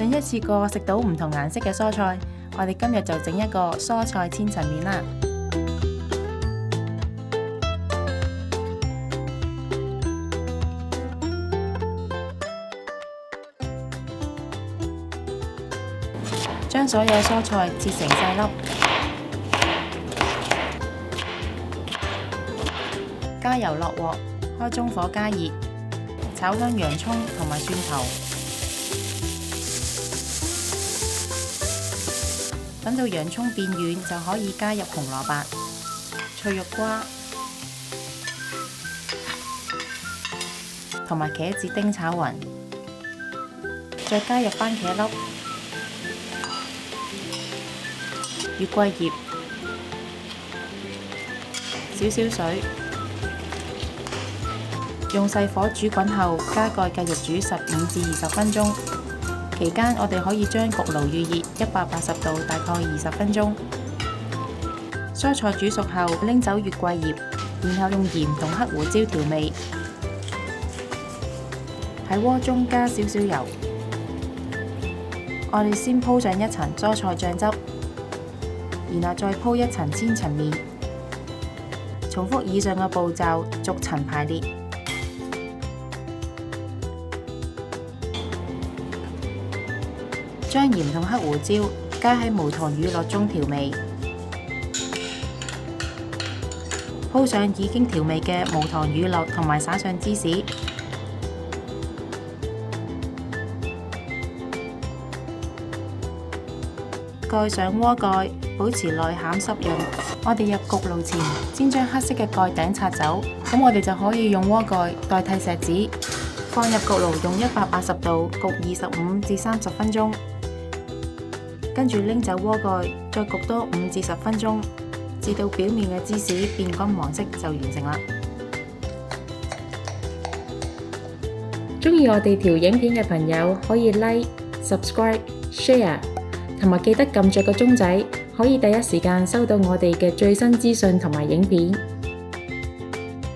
想一次過食到唔同顏色嘅蔬菜，我哋今日就整一個蔬菜千層麵啦。將所有蔬菜切成細粒，加油落鑊，開中火加熱，炒香洋葱同埋蒜頭，等到洋葱變軟就可以加入紅蘿蔔、脆肉瓜同埋茄子丁炒勻，再加入番茄粒、月桂葉、少少水，用細火煮滾後，加蓋繼續煮15至20分鐘。期間我哋可以將焗爐預熱180度，大概20分鐘。蔬菜煮熟後，拎走月桂葉，然後用鹽同黑胡椒調味。喺鍋中加少少油，我哋先鋪上一層蔬菜醬汁，然後再鋪一層千層麵，重複以上嘅步驟，逐層排列。將鹽同黑胡椒加喺無糖乳酪中調味，鋪上已經調味嘅無糖乳酪同埋灑上芝士，蓋上鍋蓋，保持內餡濕潤。我哋入焗爐前，先將黑色嘅蓋頂拆走，咁我哋就可以用鍋蓋代替錫紙，放入焗爐用180度焗25至30分鐘。跟住拎走鍋蓋，再焗多5至10分鐘，至到表面嘅芝士變金黃色就完成啦。鍾意我哋條影片嘅朋友可以 Like、Subscribe、Share， 同埋記得撳着個鐘仔，可以第一時間收到我哋嘅最新資訊同埋影片。